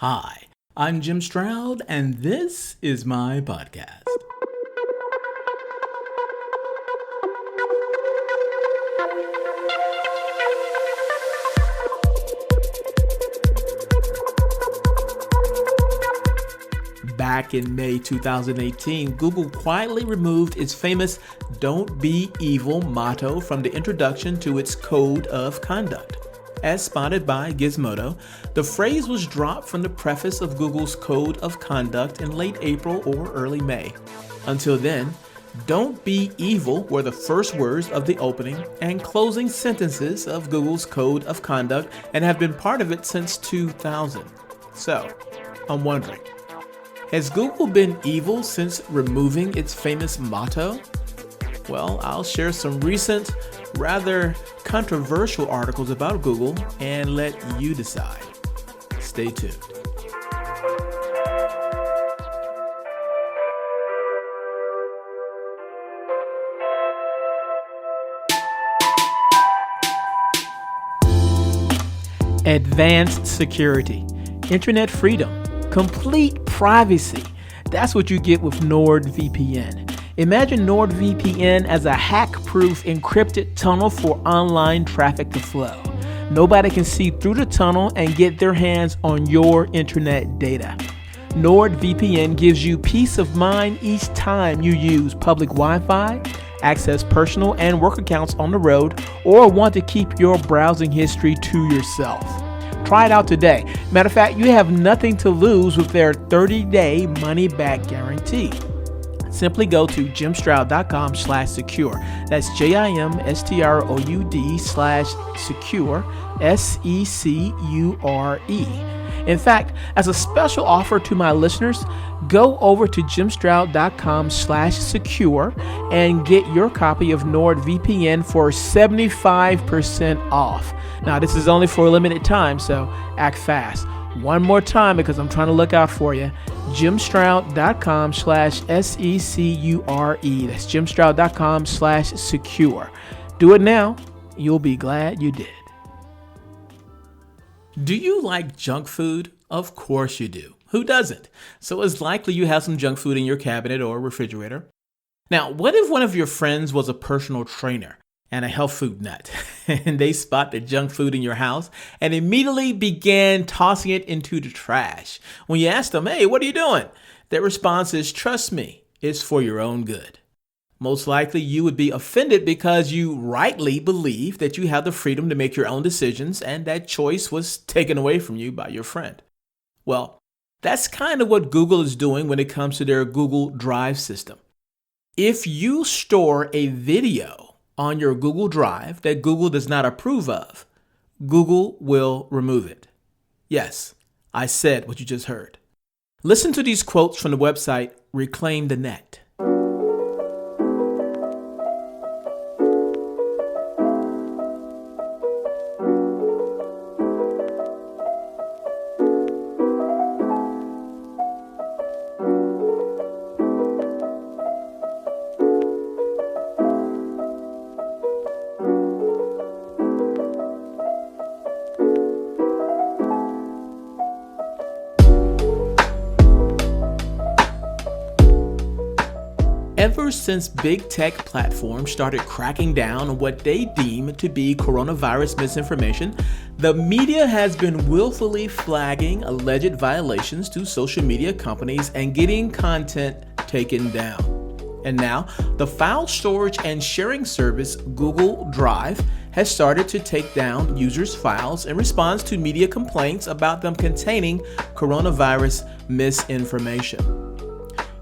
Hi, I'm Jim Stroud, and this is my podcast. Back in May 2018, Google quietly removed its famous "Don't Be Evil" motto from the introduction to its Code of Conduct. As spotted by Gizmodo, the phrase was dropped from the preface of Google's Code of Conduct in late April or early May. Until then, "Don't be evil" were the first words of the opening and closing sentences of Google's Code of Conduct and have been part of it since 2000. So, I'm wondering, has Google been evil since removing its famous motto? Well, I'll share some recent, rather controversial articles about Google and let you decide. Stay tuned. Advanced security, internet freedom, complete privacy. That's what you get with NordVPN. Imagine NordVPN as a hack-proof encrypted tunnel for online traffic to flow. Nobody can see through the tunnel and get their hands on your internet data. NordVPN gives you peace of mind each time you use public Wi-Fi, access personal and work accounts on the road, or want to keep your browsing history to yourself. Try it out today. Matter of fact, you have nothing to lose with their 30-day money-back guarantee. Simply go to jimstroud.com/secure. That's JIMSTROUD/secure, SECURE. In fact, as a special offer to my listeners, go over to jimstroud.com/secure and get your copy of NordVPN for 75% off. Now, this is only for a limited time, so act fast. One more time because I'm trying to look out for you. jimstroud.com/SECURE. That's jimstroud.com/secure. Do it now. You'll be glad you did. Do you like junk food? Of course you do. Who doesn't? So it's likely you have some junk food in your cabinet or refrigerator. Now, what if one of your friends was a personal trainer and a health food nut, and they spot the junk food in your house and immediately began tossing it into the trash? When you ask them, "Hey, what are you doing?" their response is, "Trust me, it's for your own good." Most likely you would be offended because you rightly believe that you have the freedom to make your own decisions and that choice was taken away from you by your friend. Well, that's kind of what Google is doing when it comes to their Google Drive system. If you store a video on your Google Drive that Google does not approve of, Google will remove it. Yes, I said what you just heard. Listen to these quotes from the website Reclaim the Net. Ever since big tech platforms started cracking down on what they deem to be coronavirus misinformation, the media has been willfully flagging alleged violations to social media companies and getting content taken down. And now, the file storage and sharing service Google Drive has started to take down users' files in response to media complaints about them containing coronavirus misinformation.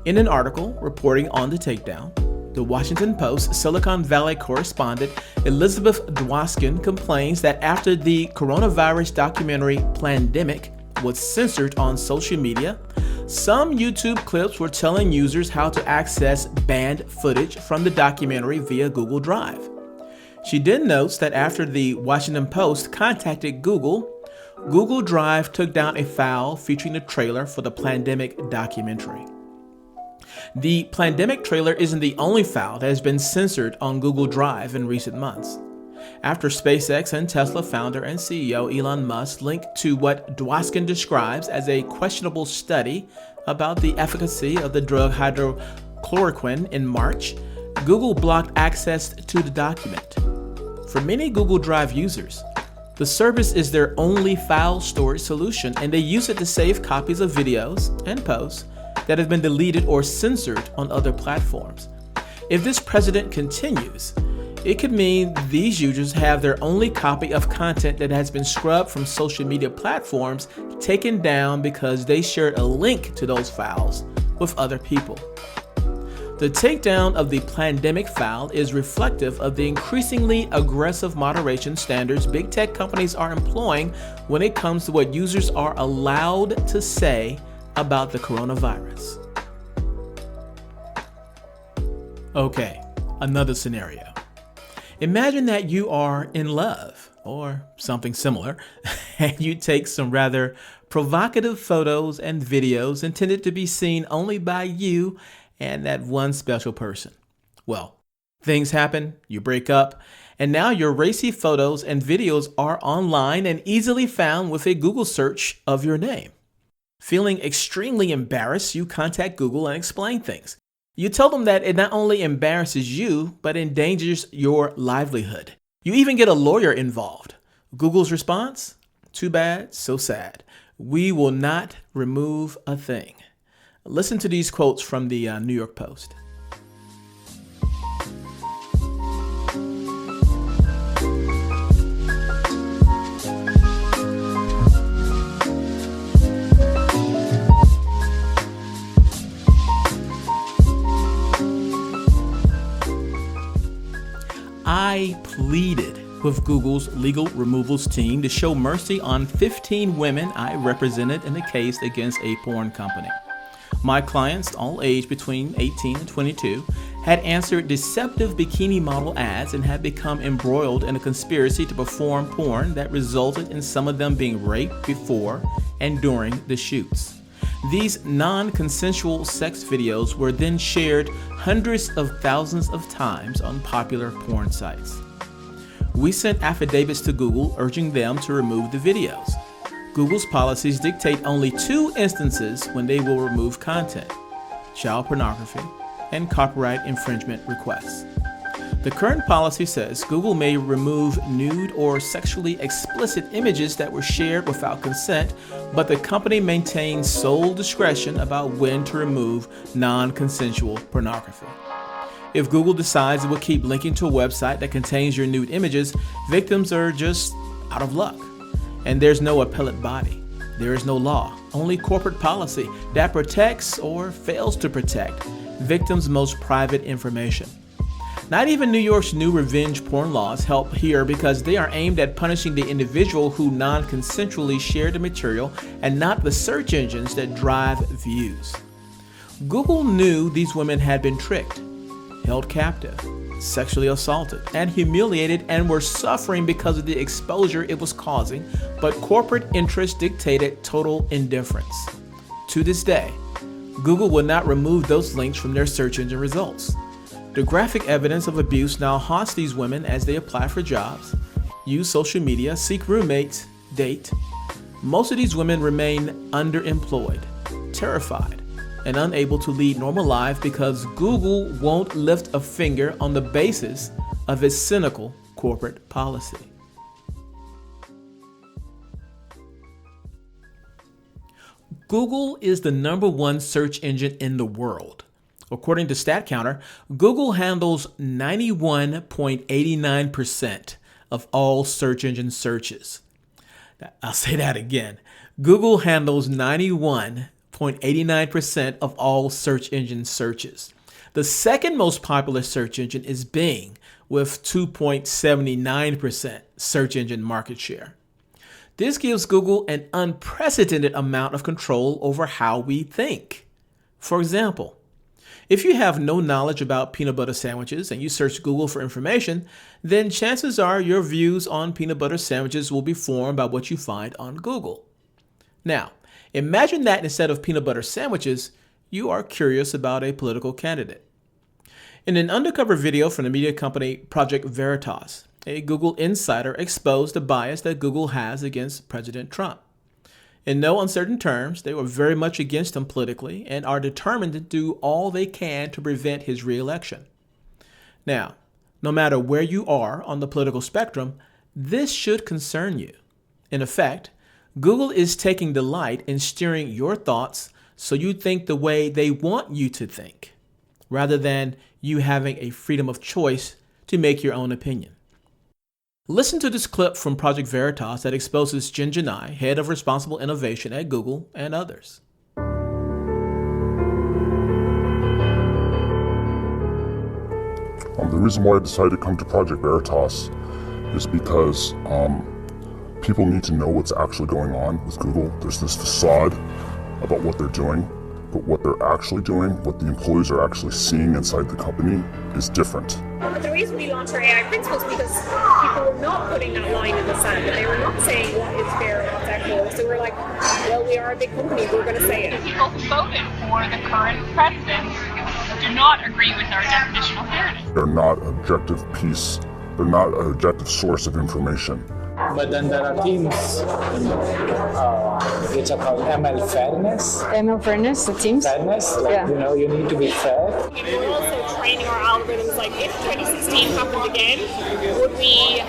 In an article reporting on the takedown, the Washington Post Silicon Valley correspondent Elizabeth Dwoskin complains that after the coronavirus documentary Plandemic was censored on social media, some YouTube clips were telling users how to access banned footage from the documentary via Google Drive. She then notes that after the Washington Post contacted Google, Google Drive took down a file featuring the trailer for the Plandemic documentary. The Plandemic trailer isn't the only file that has been censored on Google Drive in recent months. after SpaceX and Tesla founder and CEO Elon Musk linked to what Dwoskin describes as a questionable study about the efficacy of the drug hydrochloroquine in March, Google blocked access to the document. For many Google Drive users, the service is their only file storage solution, and they use it to save copies of videos and posts that have been deleted or censored on other platforms. If this precedent continues, it could mean these users have their only copy of content that has been scrubbed from social media platforms taken down because they shared a link to those files with other people. The takedown of the pandemic file is reflective of the increasingly aggressive moderation standards big tech companies are employing when it comes to what users are allowed to say about the coronavirus. Okay, another scenario. Imagine that you are in love, or something similar, and you take some rather provocative photos and videos intended to be seen only by you and that one special person. Well, things happen, you break up, and now your racy photos and videos are online and easily found with a Google search of your name. Feeling extremely embarrassed, you contact Google and explain things. You tell them that it not only embarrasses you, but endangers your livelihood. You even get a lawyer involved. Google's response? Too bad, so sad. We will not remove a thing. Listen to these quotes from the New York Post. I pleaded with Google's legal removals team to show mercy on 15 women I represented in the case against a porn company. My clients, all aged between 18 and 22, had answered deceptive bikini model ads and had become embroiled in a conspiracy to perform porn that resulted in some of them being raped before and during the shoots. These non-consensual sex videos were then shared hundreds of thousands of times on popular porn sites. We sent affidavits to Google urging them to remove the videos. Google's policies dictate only 2 instances when they will remove content: child pornography and copyright infringement requests. The current policy says Google may remove nude or sexually explicit images that were shared without consent, but the company maintains sole discretion about when to remove non-consensual pornography. If Google decides it will keep linking to a website that contains your nude images, victims are just out of luck. And there's no appellate body. There is no law, only corporate policy that protects or fails to protect victims' most private information. Not even New York's new revenge porn laws help here because they are aimed at punishing the individual who non-consensually shared the material and not the search engines that drive views. Google knew these women had been tricked, held captive, sexually assaulted, and humiliated and were suffering because of the exposure it was causing, but corporate interests dictated total indifference. To this day, Google will not remove those links from their search engine results. The graphic evidence of abuse now haunts these women as they apply for jobs, use social media, seek roommates, date. Most of these women remain underemployed, terrified, and unable to lead normal lives because Google won't lift a finger on the basis of its cynical corporate policy. Google is the #1 search engine in the world. According to StatCounter, Google handles 91.89% of all search engine searches. I'll say that again. Google handles 91.89% of all search engine searches. The second most popular search engine is Bing, with 2.79% search engine market share. This gives Google an unprecedented amount of control over how we think. For example, if you have no knowledge about peanut butter sandwiches and you search Google for information, then chances are your views on peanut butter sandwiches will be formed by what you find on Google. Now, imagine that instead of peanut butter sandwiches, you are curious about a political candidate. In an undercover video from the media company Project Veritas, a Google insider exposed the bias that Google has against President Trump. In no uncertain terms, they were very much against him politically and are determined to do all they can to prevent his reelection. Now, no matter where you are on the political spectrum, this should concern you. In effect, Google is taking delight in steering your thoughts so you think the way they want you to think, rather than you having a freedom of choice to make your own opinion. Listen to this clip from Project Veritas that exposes Jen Janai, head of responsible innovation at Google, and others. The reason why I decided to come to Project Veritas is because people need to know what's actually going on with Google. There's this facade about what they're doing, but what they're actually doing, what the employees are actually seeing inside the company is different. But the reason we launched our AI principles is because people were not putting that line in the sand, and they were not saying what is fair and what's equitable. So we're like, well, we are a big company, we're going to say it. People who voted for the current president do not agree with our definition of fairness. They're not objective piece, they're not an objective source of information. But then there are teams which are called ML fairness. ML fairness, the teams? Fairness, like, Yeah. you need to be fair. And we're also training our algorithms, like if 2016 happened again, would the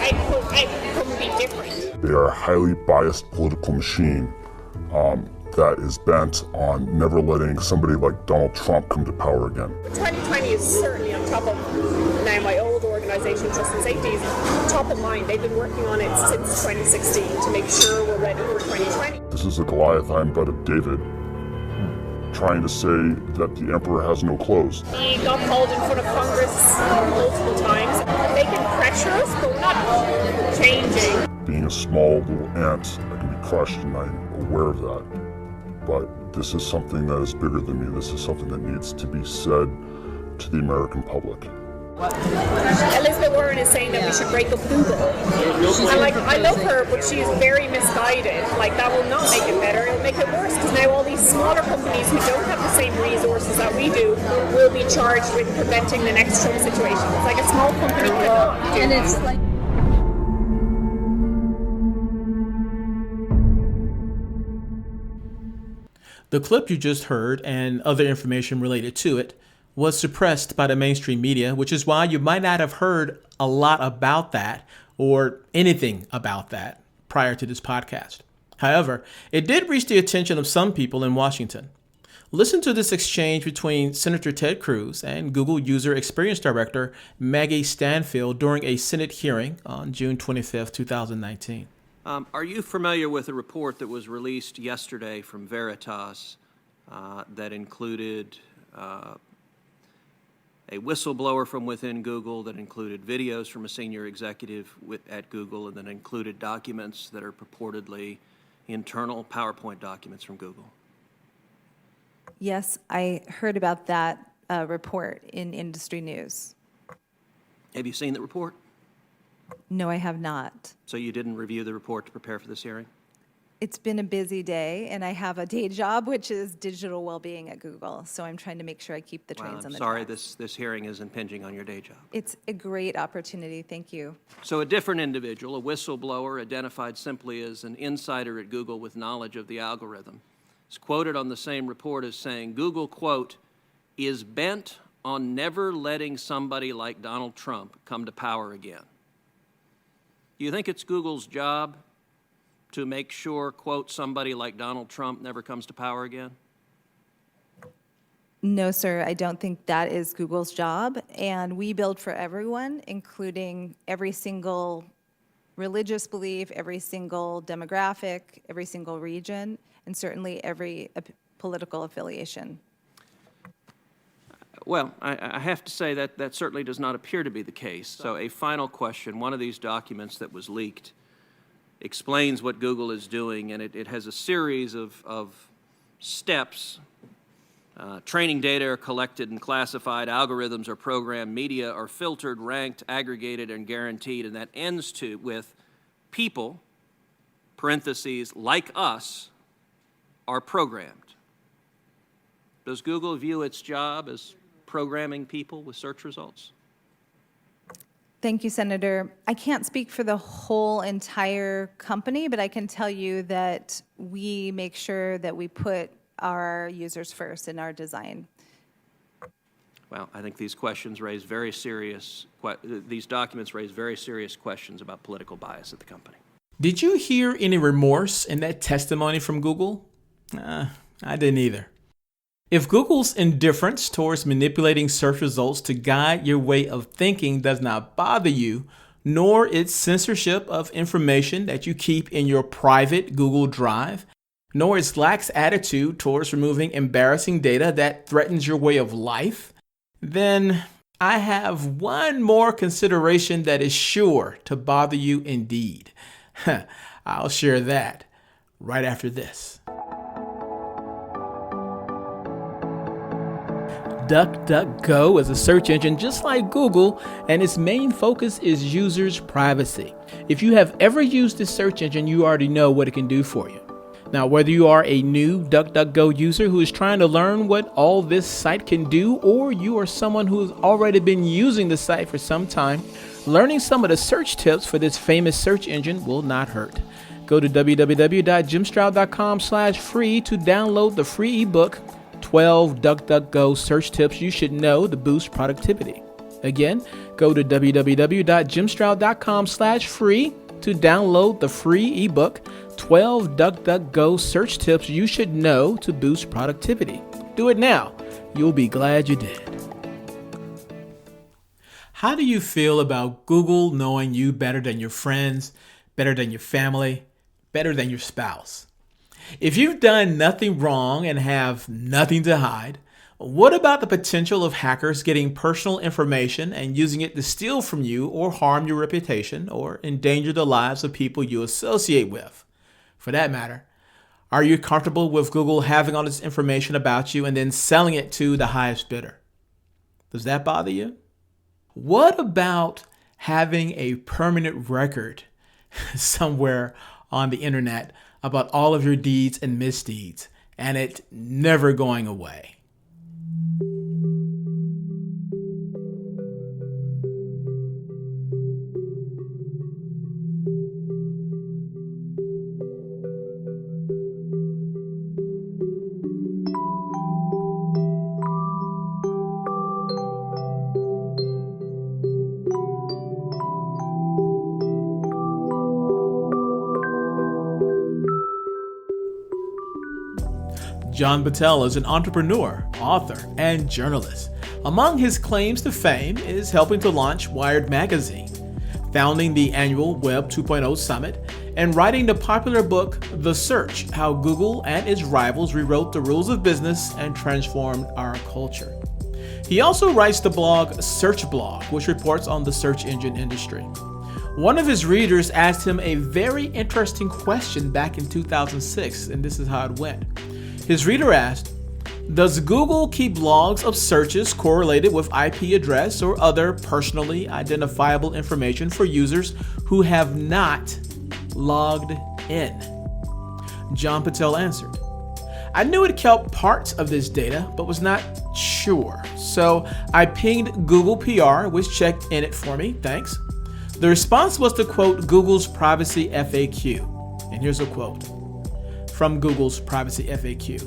outcome be different? They are a highly biased political machine that is bent on never letting somebody like Donald Trump come to power again. 2020 is certainly on top of, now my old organization, Trust and Safety, is top of mind. They've been working on it since 2016 to make sure we're ready for 2020. This is a Goliath I'm but of David, trying to say that the emperor has no clothes. He got called in front of Congress multiple times. They can pressure us, but we're not changing. Being a small little ant, I can be crushed, and I'm aware of that. But this is something that is bigger than me. This is something that needs to be said to the American public. Elizabeth Warren is saying that we should break up Google. And like, I love her, but she's very misguided. Like, that will not make it better, it'll make it worse, because now all these smaller companies who don't have the same resources that we do will be charged with preventing the next Trump situation. It's like a small company cannot do And that. it's like The clip you just heard and other information related to it was suppressed by the mainstream media, which is why you might not have heard a lot about that or anything about that prior to this podcast. However, it did reach the attention of some people in Washington. Listen to this exchange between Senator Ted Cruz and Google User Experience Director Maggie Stanfield during a Senate hearing on June 25th, 2019. Are you familiar with a report that was released yesterday from Veritas that included a whistleblower from within Google, that included videos from a senior executive at Google, and that included documents that are purportedly internal PowerPoint documents from Google? Yes, I heard about that report in industry news. Have you seen the report? No, I have not. So you didn't review the report to prepare for this hearing? It's been a busy day, and I have a day job, which is digital well-being at Google. So I'm trying to make sure I keep the trains Well, on the I'm sorry tracks. this hearing is impinging on your day job. It's a great opportunity. Thank you. So a different individual, a whistleblower identified simply as an insider at Google with knowledge of the algorithm, is quoted on the same report as saying, Google, quote, is bent on never letting somebody like Donald Trump come to power again. Do you think it's Google's job to make sure, quote, somebody like Donald Trump never comes to power again? No, sir, I don't think that is Google's job. And we build for everyone, including every single religious belief, every single demographic, every single region, and certainly every political affiliation. Well, I have to say that that certainly does not appear to be the case. So a final question. One of these documents that was leaked explains what Google is doing, and it has a series of steps. Training data are collected and classified, algorithms are programmed, media are filtered, ranked, aggregated, and guaranteed, and that ends with people, parentheses, like us, are programmed. Does Google view its job as programming people with search results? Thank you, Senator. I can't speak for the whole entire company, but I can tell you that we make sure that we put our users first in our design. Well, I think these questions raise very serious, these documents raise very serious questions about political bias at the company. Did you hear any remorse in that testimony from Google? I didn't either. If Google's indifference towards manipulating search results to guide your way of thinking does not bother you, nor its censorship of information that you keep in your private Google Drive, nor its lax attitude towards removing embarrassing data that threatens your way of life, then I have one more consideration that is sure to bother you indeed. I'll share that right after this. DuckDuckGo is a search engine just like Google, and its main focus is users' privacy. If you have ever used this search engine, you already know what it can do for you. Now, whether you are a new DuckDuckGo user who is trying to learn what all this site can do, or you are someone who has already been using the site for some time, learning some of the search tips for this famous search engine will not hurt. Go to www.jimstroud.com/free to download the free ebook, 12 DuckDuckGo search tips you should know to boost productivity. Again, go to www.jimstroud.com/free to download the free ebook, 12 DuckDuckGo search tips you should know to boost productivity. Do it now. You'll be glad you did. How do you feel about Google knowing you better than your friends, better than your family, better than your spouse? If you've done nothing wrong and have nothing to hide, what about the potential of hackers getting personal information and using it to steal from you or harm your reputation or endanger the lives of people you associate with? For that matter, are you comfortable with Google having all this information about you and then selling it to the highest bidder? Does that bother you? What about having a permanent record somewhere on the internet about all of your deeds and misdeeds and it never going away? John Battelle is an entrepreneur, author, and journalist. Among his claims to fame is helping to launch Wired magazine, founding the annual Web 2.0 Summit, and writing the popular book The Search: How Google and its Rivals Rewrote the Rules of Business and Transformed Our Culture. He also writes the blog Search Blog, which reports on the search engine industry. One of his readers asked him a very interesting question back in 2006, and this is how it went. His reader asked, does Google keep logs of searches correlated with IP address or other personally identifiable information for users who have not logged in? John Battelle answered, I knew it kept parts of this data, but was not sure. So I pinged Google PR, which checked in it for me, thanks. The response was to quote Google's privacy FAQ. And here's a quote from Google's privacy FAQ.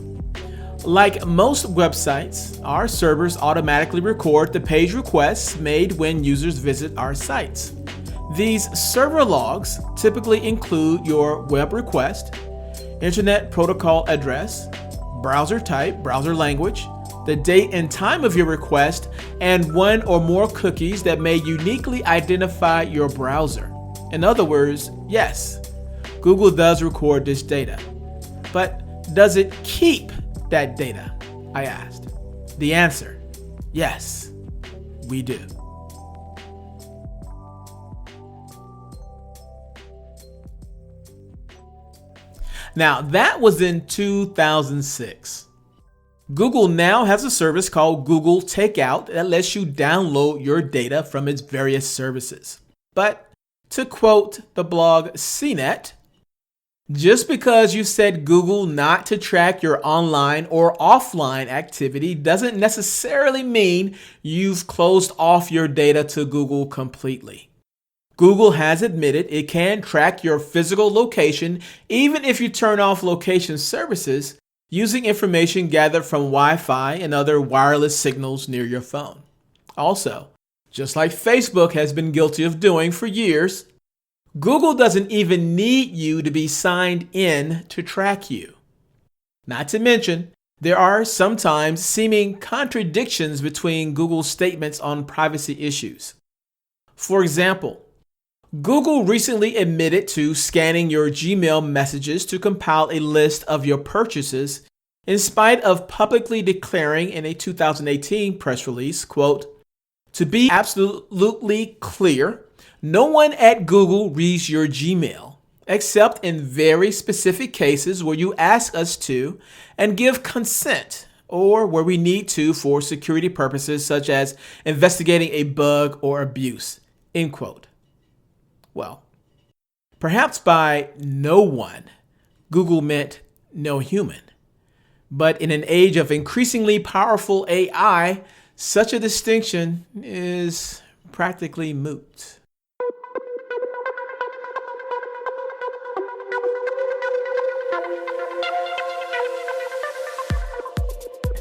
Like most websites, our servers automatically record the page requests made when users visit our sites. These server logs typically include your web request, internet protocol address, browser type, browser language, the date and time of your request, and one or more cookies that may uniquely identify your browser. In other words, yes, Google does record this data. But does it keep that data? I asked. The answer, yes, we do. Now, that was in 2006. Google now has a service called Google Takeout that lets you download your data from its various services. But to quote the blog CNET, just because you set Google not to track your online or offline activity doesn't necessarily mean you've closed off your data to Google completely. Google has admitted it can track your physical location even if you turn off location services using information gathered from Wi-Fi and other wireless signals near your phone. Also, just like Facebook has been guilty of doing for years, Google doesn't even need you to be signed in to track you. Not to mention, there are sometimes seeming contradictions between Google's statements on privacy issues. For example, Google recently admitted to scanning your Gmail messages to compile a list of your purchases in spite of publicly declaring in a 2018 press release, quote, "To be absolutely clear, no one at Google reads your Gmail, except in very specific cases where you ask us to and give consent, or where we need to for security purposes such as investigating a bug or abuse," end quote. Well, perhaps by no one, Google meant no human. But in an age of increasingly powerful AI, such a distinction is practically moot.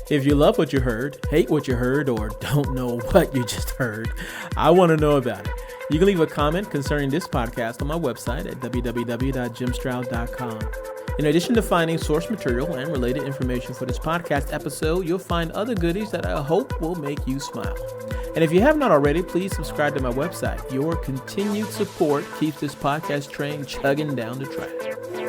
If you love what you heard, hate what you heard, or don't know what you just heard, I want to know about it. You can leave a comment concerning this podcast on my website at www.jimstroud.com. In addition to finding source material and related information for this podcast episode, you'll find other goodies that I hope will make you smile. And if you have not already, please subscribe to my website. Your continued support keeps this podcast train chugging down the track.